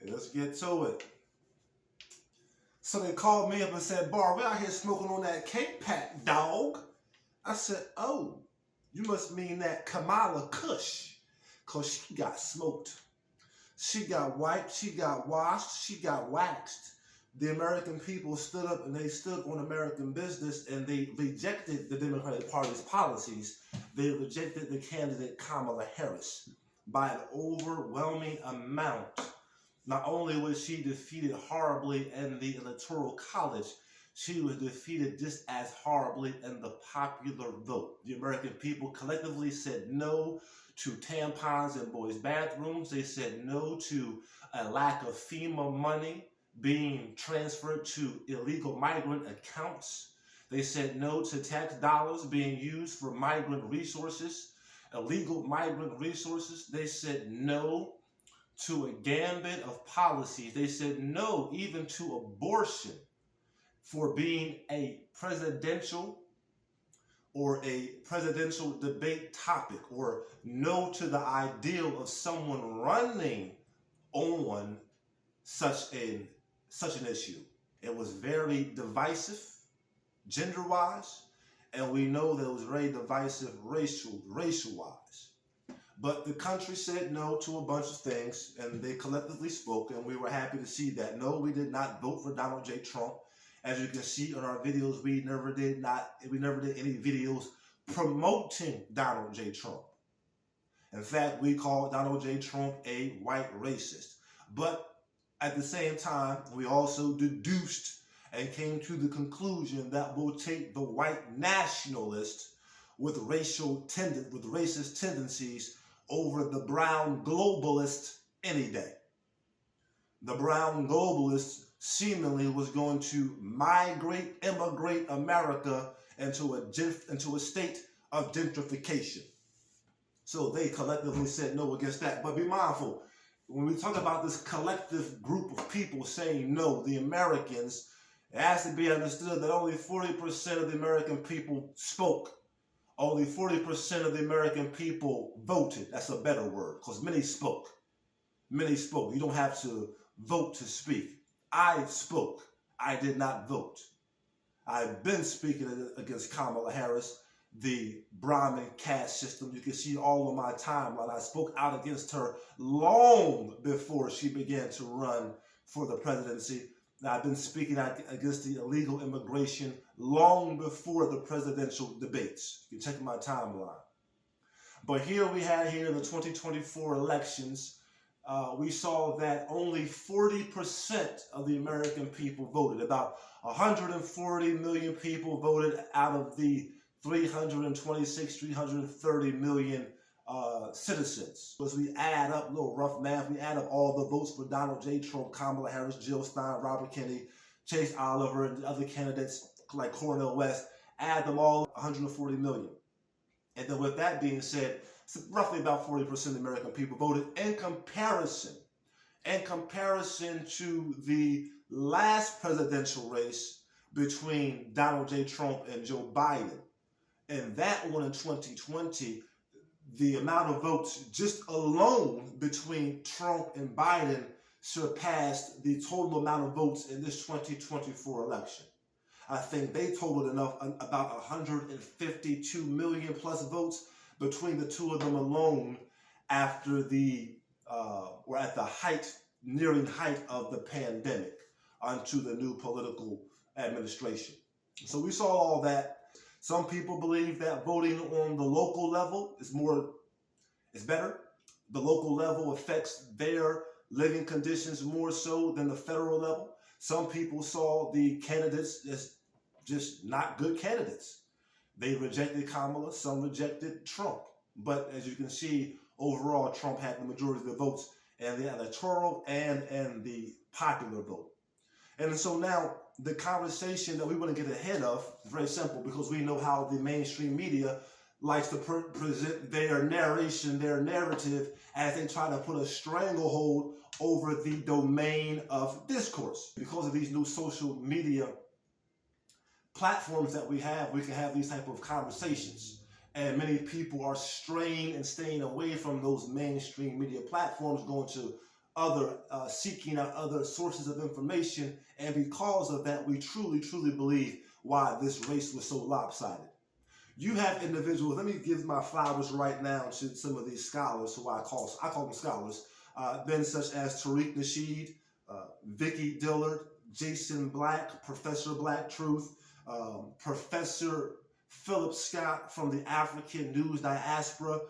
Let's get to it. So they called me up and said, Bar, we out here smoking on that cake pack, dog. I said, oh, you must mean that Kamala Kush, because she got smoked. She got wiped, she got washed, she got waxed. The American people stood up and they stood on American business, and they rejected the Democratic Party's policies. They rejected the candidate Kamala Harris by an overwhelming amount. Not only was she defeated horribly in the Electoral College, she was defeated just as horribly in the popular vote. The American people collectively said no to tampons in boys' bathrooms. They said no to a lack of FEMA money being transferred to illegal migrant accounts. They said no to tax dollars being used for migrant resources, illegal migrant resources. They said no to a gambit of policies. They said no even to abortion for being a presidential debate topic, or no to the ideal of someone running on such an issue. It was very divisive, gender-wise, and we know that it was very divisive racial-wise. But the country said no to a bunch of things, and they collectively spoke, and we were happy to see that. No, we did not vote for Donald J. Trump. As you can see on our videos, we never did any videos promoting Donald J. Trump. In fact, we called Donald J. Trump a white racist. But at the same time, we also deduced and came to the conclusion that we'll take the white nationalist with racist tendencies over the brown globalist any day. The brown globalist seemingly was going to immigrate America into a state of gentrification. So they collectively said no against that. But be mindful, when we talk about this collective group of people saying no, the Americans, it has to be understood that only 40% of the American people spoke. Only 40% of the American people voted. That's a better word, because many spoke. Many spoke. You don't have to vote to speak. I spoke. I did not vote. I've been speaking against Kamala Harris, the Brahmin caste system. You can see all of my timeline. I spoke out against her long before she began to run for the presidency. I've been speaking out against the illegal immigration long before the presidential debates. You can check my timeline. But here we had the 2024 elections. We saw that only 40% of the American people voted. About 140 million people voted out of the 330 million citizens. As we add up, a little rough math, we add up all the votes for Donald J. Trump, Kamala Harris, Jill Stein, Robert Kennedy, Chase Oliver, and other candidates like Cornel West, add them all, 140 million. And then with that being said, roughly about 40% of the American people voted in comparison to the last presidential race between Donald J. Trump and Joe Biden. And that one in 2020, the amount of votes just alone between Trump and Biden surpassed the total amount of votes in this 2024 election. I think they totaled about 152 million plus votes between the two of them alone after at the nearing height of the pandemic onto the new political administration. So we saw all that. Some people believe that voting on the local level is better. The local level affects their living conditions more so than the federal level. Some people saw the candidates as just not good candidates. They rejected Kamala, some rejected Trump. But as you can see, overall, Trump had the majority of the votes in the electoral and in the popular vote. And so now the conversation that we want to get ahead of is very simple, because we know how the mainstream media likes to present their narrative as they try to put a stranglehold over the domain of discourse. Because of these new social media platforms that we can have these type of conversations. And many people are straying and staying away from those mainstream media platforms, going to seeking out other sources of information, and because of that, we truly, truly believe why this race was so lopsided. You have individuals. Let me give my flowers right now to some of these scholars, who I call them scholars. Men such as Tariq Nasheed, Vicky Dillard, Jason Black, Professor Black Truth, Professor Philip Scott from the African News Diaspora,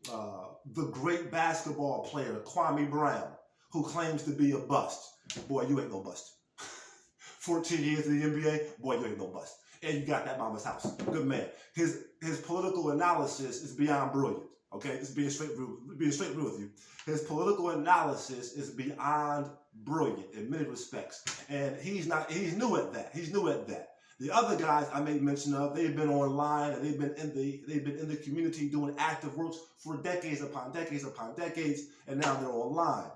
the great basketball player Kwame Brown, who claims to be a bust. Boy, you ain't no bust. 14 years in the NBA, boy, you ain't no bust. And you got that mama's house. Good man. His political analysis is beyond brilliant. Okay, just being straight real with you. His political analysis is beyond brilliant in many respects, and he's new at that. He's new at that. The other guys I made mention of, they've been online and they've been in the community doing active works for decades upon decades upon decades, and now they're online.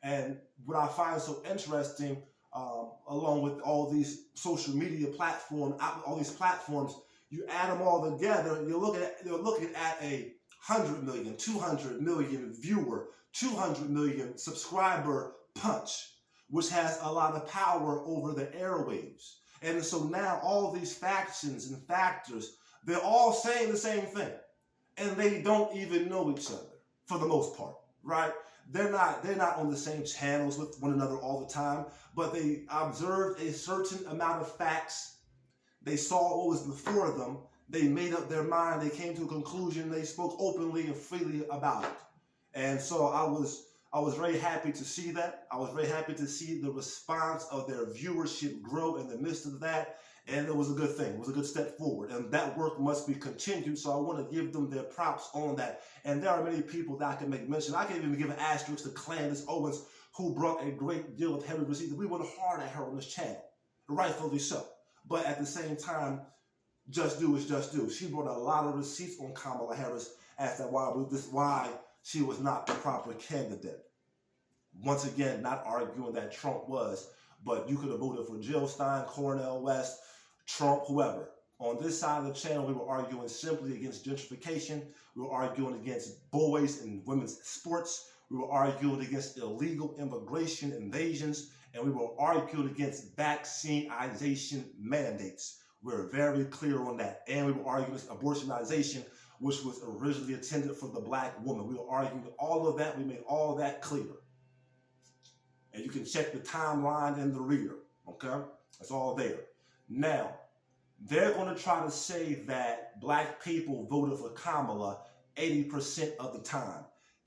And what I find so interesting, along with all these social media platforms, all these platforms, you add them all together, you're looking at a 100 million, 200 million viewer, 200 million subscriber punch, which has a lot of power over the airwaves. And so now all these factions and factors, they're all saying the same thing, and they don't even know each other for the most part, right? They're not on the same channels with one another all the time, but they observed a certain amount of facts. They saw what was before them. They made up their mind. They came to a conclusion. They spoke openly and freely about it. And so I was very happy to see that. I was very happy to see the response of their viewership grow in the midst of that. And it was a good thing. It was a good step forward. And that work must be continued. So I want to give them their props on that. And there are many people that I can make mention. I can even give an asterisk to Candace Owens, who brought a great deal of heavy receipts. We went hard at her on this channel, rightfully so. But at the same time, just do is just do. She brought a lot of receipts on Kamala Harris as to why she was not the proper candidate. Once again, not arguing that Trump was, but you could have voted for Jill Stein, Cornel West, Trump, whoever. On this side of the channel, we were arguing simply against gentrification. We were arguing against boys and women's sports. We were arguing against illegal immigration invasions, and we were arguing against vaccineization mandates. We're very clear on that. And we were arguing against abortionization, which was originally intended for the black woman. We were arguing all of that. We made all of that clear. And you can check the timeline in the reader, okay? It's all there. Now, they're going to try to say that black people voted for Kamala 80% of the time.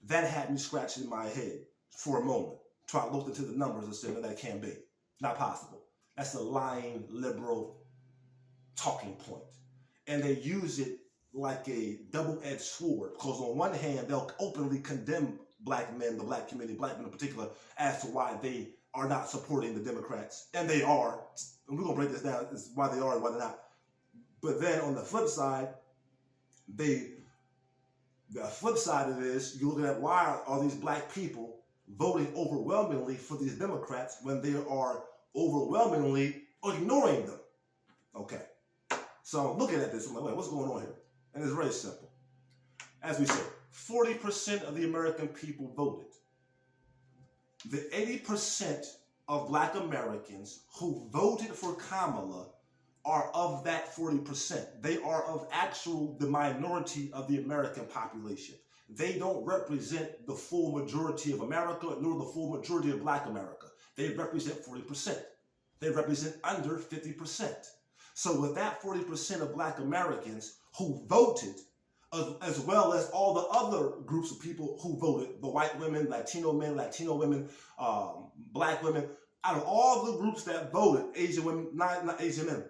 That had me scratching my head for a moment. So I looked into the numbers and said, no, that can't be. Not possible. That's a lying liberal talking point. And they use it like a double-edged sword, because on one hand, they'll openly condemn black men, the black community, black men in particular, as to why they are not supporting the Democrats. And they are. And we're going to break this down, is why they are and why they're not. But then on the flip side, the flip side of this, you're looking at why are these black people voting overwhelmingly for these Democrats when they are overwhelmingly ignoring them. Okay. So I'm looking at this, I'm like, wait, what's going on here? And it's very simple. As we said, 40% of the American people voted. The 80% of black Americans who voted for Kamala are of that 40%. They are of the minority of the American population. They don't represent the full majority of America, nor the full majority of black America. They represent 40%. They represent under 50%. So with that 40% of black Americans who voted, as well as all the other groups of people who voted, the white women, Latino men, Latino women, black women, out of all the groups that voted, Asian women, not Asian men,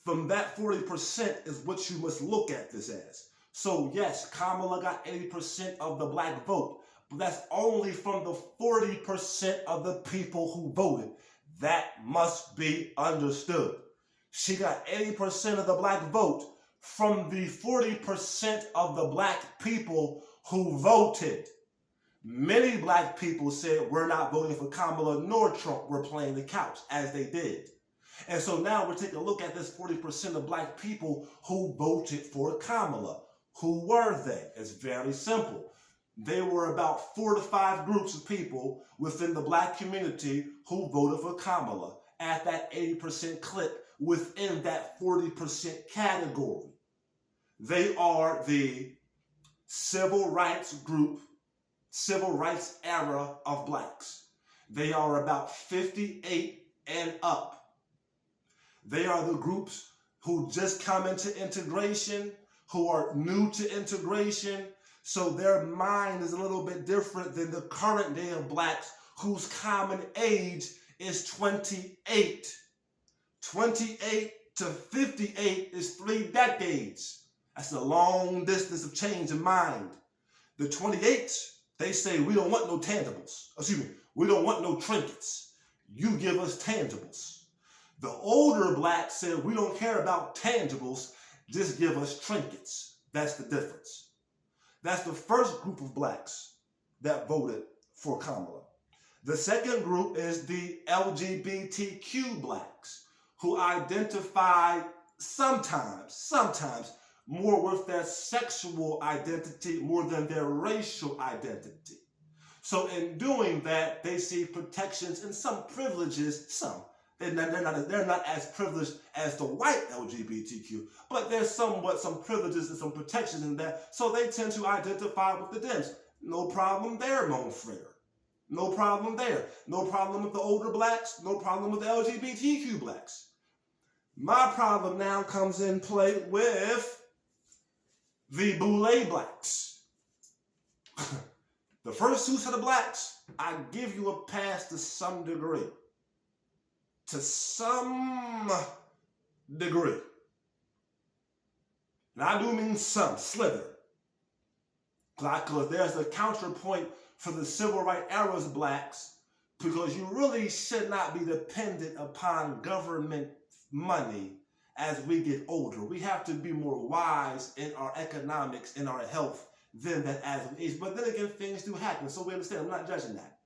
from that 40% is what you must look at this as. So yes, Kamala got 80% of the black vote, but that's only from the 40% of the people who voted. That must be understood. She got 80% of the black vote from the 40% of the black people who voted. Many black people said, we're not voting for Kamala nor Trump, we're playing the couch, as they did. And so now we're taking a look at this 40% of black people who voted for Kamala. Who were they? It's very simple. there were about 4 to 5 groups of people within the black community who voted for Kamala at that 80% clip within that 40% category. They are the civil rights group, civil rights era of blacks. They are about 58 and up. They are the groups who just come into integration, who are new to integration, so their mind is a little bit different than the current day of blacks whose common age is 28. 28 to 58 is 3 decades. That's a long distance of change in mind. The 28s, they say, we don't want no tangibles. We don't want no trinkets. You give us tangibles. The older blacks said, we don't care about tangibles, just give us trinkets. That's the difference. That's the first group of blacks that voted for Kamala. The second group is the LGBTQ blacks, who identify sometimes more with their sexual identity more than their racial identity. So in doing that, they see protections and some privileges, some. They're not as privileged as the white LGBTQ, but there's somewhat some privileges and some protections in that, so they tend to identify with the Dems. No problem there, mon frere. No problem there. No problem with the older blacks, no problem with the LGBTQ blacks. My problem now comes in play with the boule blacks. The first 2 set of blacks, I give you a pass to some degree. To some degree. And I do mean some, slither. Because there's a counterpoint for the civil rights era's blacks, because you really should not be dependent upon government money as we get older. We have to be more wise in our economics, in our health, than that as we age. But then again, things do happen, so we understand. I'm not judging that.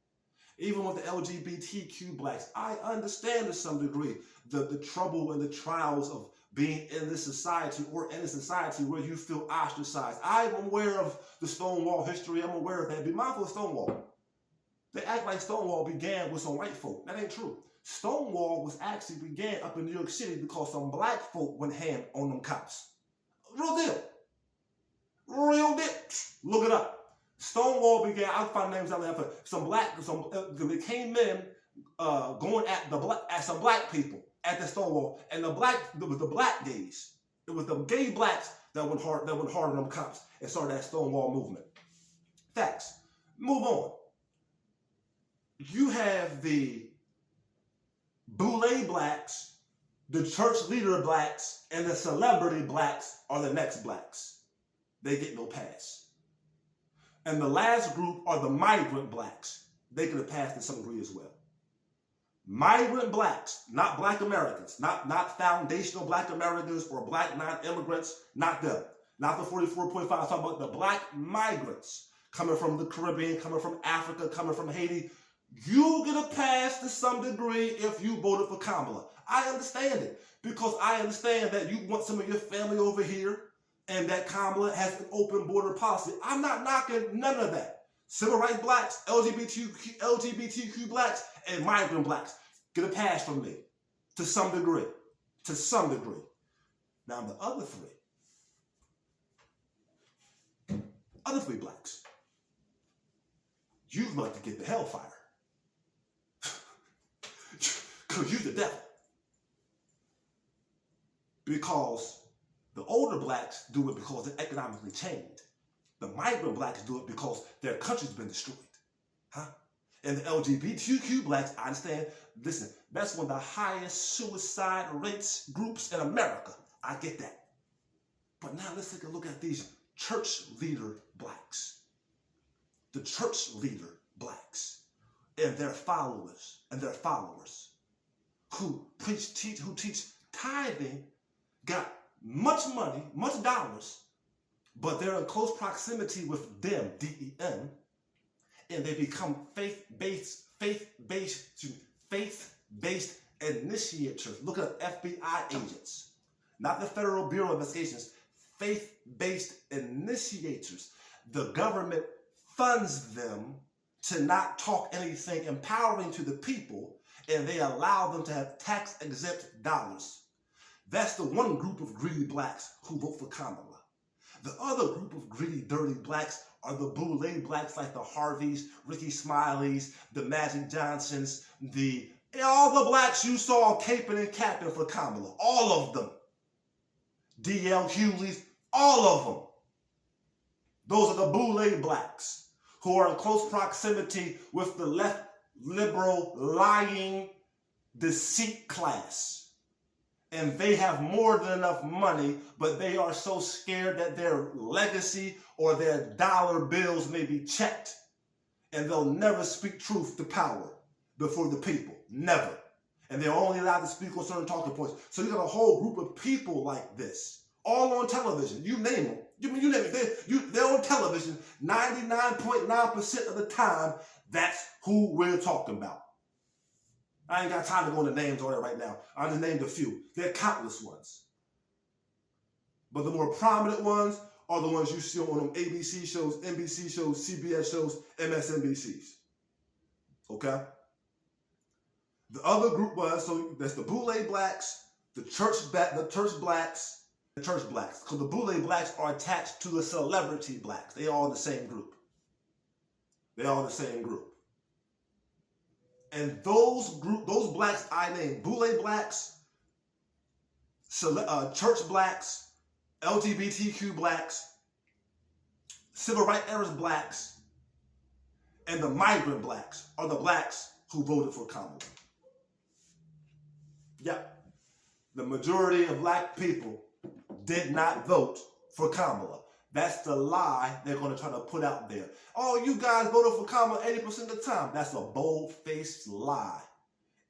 Even with the LGBTQ blacks, I understand to some degree the trouble and the trials of being in this society or in a society where you feel ostracized. I'm aware of the Stonewall history. I'm aware of that. Be mindful of Stonewall. They act like Stonewall began with some white folk. That ain't true. Stonewall actually began up in New York City because some black folk went ham on them cops. Real deal. Real deal. Look it up. Stonewall began, I'll find names out there, they came in going at some black people at the Stonewall, and it was the black gays. It was the gay blacks that went hard on them cops and started that Stonewall movement. Facts. Move on. You have the boule blacks, the church leader blacks, and the celebrity blacks are the next blacks. They get no pass. And the last group are the migrant blacks. They could have passed to some degree as well. Migrant blacks, not black Americans, not foundational black Americans or black non-immigrants, not them. Not the 44.5, I'm talking about the black migrants coming from the Caribbean, coming from Africa, coming from Haiti. You get a pass to some degree if you voted for Kamala. I understand it, because I understand that you want some of your family over here and that Kamala has an open border policy. I'm not knocking none of that. Civil rights blacks, LGBTQ blacks, and migrant blacks get a pass from me to some degree. To some degree. Now the other three blacks, you'd like to get the hellfire. Because you're the devil. Because the older blacks do it because they're economically chained. The migrant blacks do it because their country's been destroyed. And the LGBTQ blacks, I understand, listen, that's one of the highest suicide rates groups in America. I get that. But now let's take a look at these church leader blacks. The church leader blacks and their followers who teach tithing, got much money, much dollars, but they're in close proximity with them, D-E-M, and they become faith-based initiators. Look at FBI agents, not the Federal Bureau of Investigations, faith-based initiators. The government funds them to not talk anything empowering to the people, and they allow them to have tax-exempt dollars. That's the one group of greedy blacks who vote for Kamala. The other group of greedy, dirty blacks are the boule blacks like the Harveys, Ricky Smileys, the Magic Johnsons, all the blacks you saw caping and capping for Kamala. All of them. D.L. Hughley's, all of them. Those are the boule blacks who are in close proximity with the left, liberal, lying, deceit class. And they have more than enough money, but they are so scared that their legacy or their dollar bills may be checked. And they'll never speak truth to power before the people. Never. And they're only allowed to speak on certain talking points. So you got a whole group of people like this, all on television. You name them. You name it. They're on television 99.9% of the time. That's who we're talking about. I ain't got time to go into names on it right now. I just named a few. There are countless ones. But the more prominent ones are the ones you see on them ABC shows, NBC shows, CBS shows, MSNBCs. Okay? The other group was, so that's the boule blacks, the church blacks. Because the boule blacks are attached to the celebrity blacks. They all in the same group. They all in the same group. And those blacks I named, boule blacks, church blacks, LGBTQ blacks, civil rights era blacks, and the migrant blacks are the blacks who voted for Kamala. Yep. The majority of black people did not vote for Kamala. That's the lie they're going to try to put out there. Oh, you guys voted for Kamala 80% of the time. That's a bold-faced lie.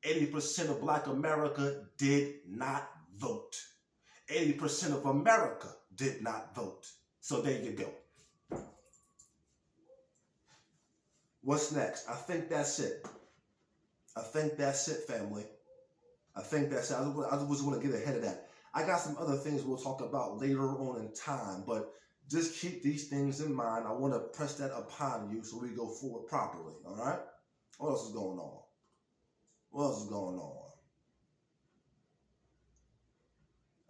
80% of black America did not vote. 80% of America did not vote. So there you go. What's next? I think that's it. I think that's it, family. I think that's it. I just want to get ahead of that. I got some other things we'll talk about later on in time, but just keep these things in mind. I want to press that upon you so we go forward properly, all right? What else is going on? What else is going on?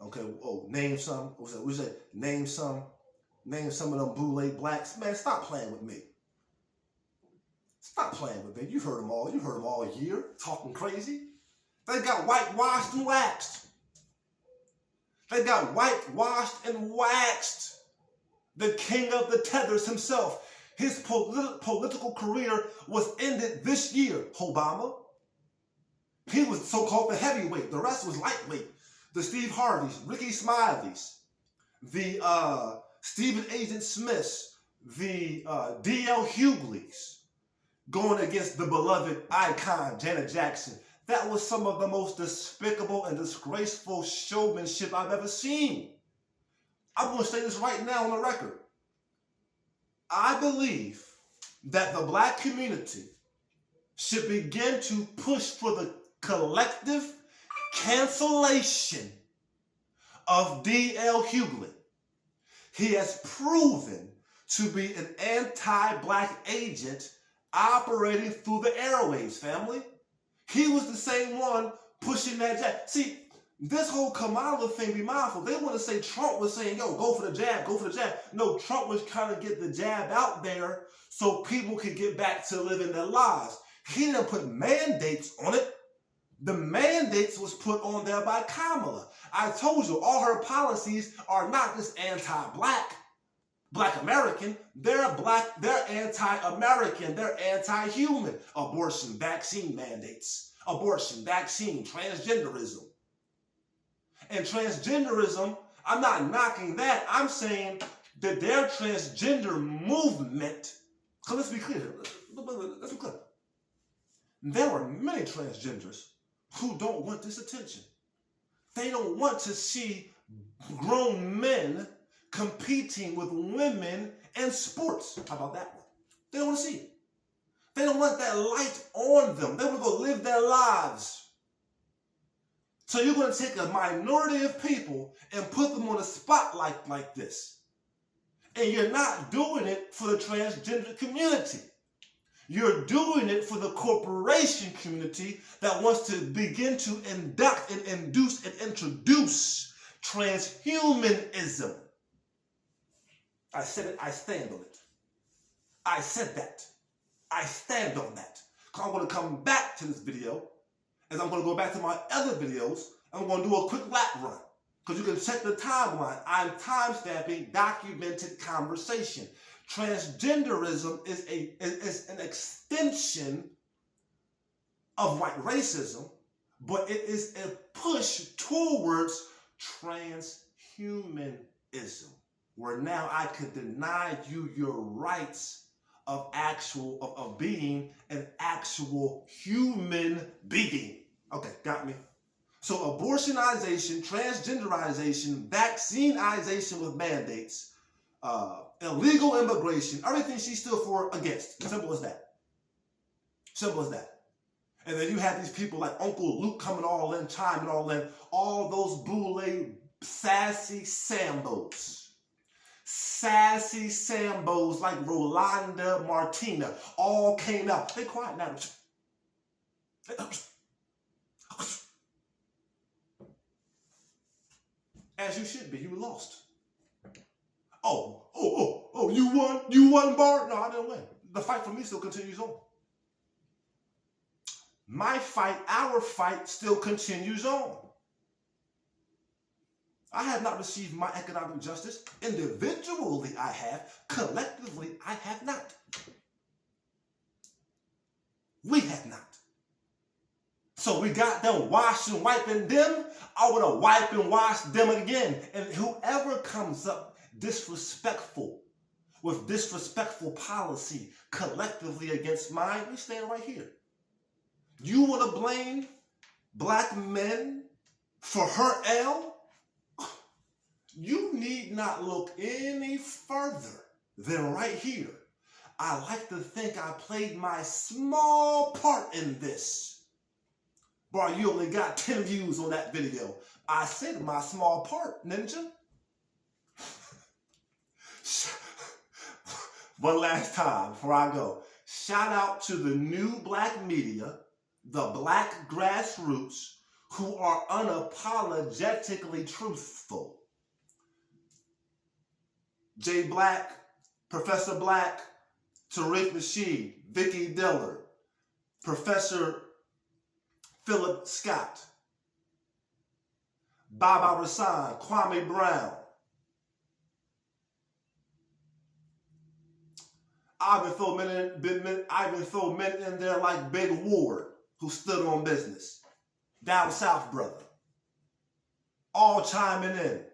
Okay, name some. What was it? Name some of them boule blacks. Man, stop playing with me. Stop playing with me. You heard them all. You heard them all year talking crazy. They got whitewashed and waxed. They got whitewashed and waxed. The king of the tethers himself. His political career was ended this year, Obama. He was so-called the heavyweight. The rest was lightweight. The Steve Harveys, Ricky Smileys, the Stephen Agent Smiths, the D.L. Hughley's, going against the beloved icon, Janet Jackson. That was some of the most despicable and disgraceful showmanship I've ever seen. I'm going to say this right now on the record. I believe that the black community should begin to push for the collective cancellation of D.L. Hughley. He has proven to be an anti-black agent operating through the airwaves, family. He was the same one pushing that jab. See, this whole Kamala thing, be mindful. They want to say Trump was saying, yo, go for the jab, go for the jab. No, Trump was trying to get the jab out there so people could get back to living their lives. He didn't put mandates on it. The mandates was put on there by Kamala. I told you, all her policies are not just anti-black, black American. They're black, they're anti-American, they're anti-human. Abortion, vaccine mandates. Abortion, vaccine, transgenderism. And transgenderism, I'm not knocking that. I'm saying that their transgender movement, because let's be clear, let's be clear. There are many transgenders who don't want this attention. They don't want to see grown men competing with women in sports. How about that one? They don't want to see it. They don't want that light on them. They want to go live their lives. So you're going to take a minority of people and put them on a spotlight like this. And you're not doing it for the transgender community. You're doing it for the corporation community that wants to begin to induct and induce and introduce transhumanism. I said it, I stand on it. I said that. I stand on that. I'm going to come back to this video, and I'm going to go back to my other videos, and I'm going to do a quick lap run. Because you can check the timeline. I'm time-stamping documented conversation. Transgenderism is an extension of white racism, but it is a push towards transhumanism, where now I could deny you your rights of being an actual human being. Okay, got me? So abortionization, transgenderization, vaccineization with mandates, illegal immigration, everything she stood for against. Simple as that. Simple as that. And then you have these people like Uncle Luke coming all in, chiming all in, all those boule sassy Sambos. Sassy Sambos like Rolanda Martina all came out. They quiet now. As you should be. You lost. Oh, you won, Bart? No, I didn't win. The fight for me still continues on. My fight, our fight still continues on. I have not received my economic justice. Individually, I have. Collectively, I have not. We have not. So we got them washing, wiping them. I would have wiped and washed them again. And whoever comes up disrespectful, with disrespectful policy collectively against mine, we stand right here. You want to blame black men for her L? You need not look any further than right here. I like to think I played my small part in this. Boy, you only got 10 views on that video. I said my small part, ninja. One last time before I go. Shout out to the new black media, the black grassroots, who are unapologetically truthful. Jay Black, Professor Black, Tariq Nasheed, Vicky Diller, Professor Philip Scott, Baba Rasan, Kwame Brown, I even throw men in there like Big Ward, who stood on business. Down South brother. All chiming in.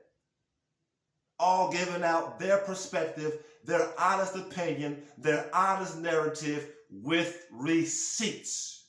All giving out their perspective, their honest opinion, their honest narrative with receipts.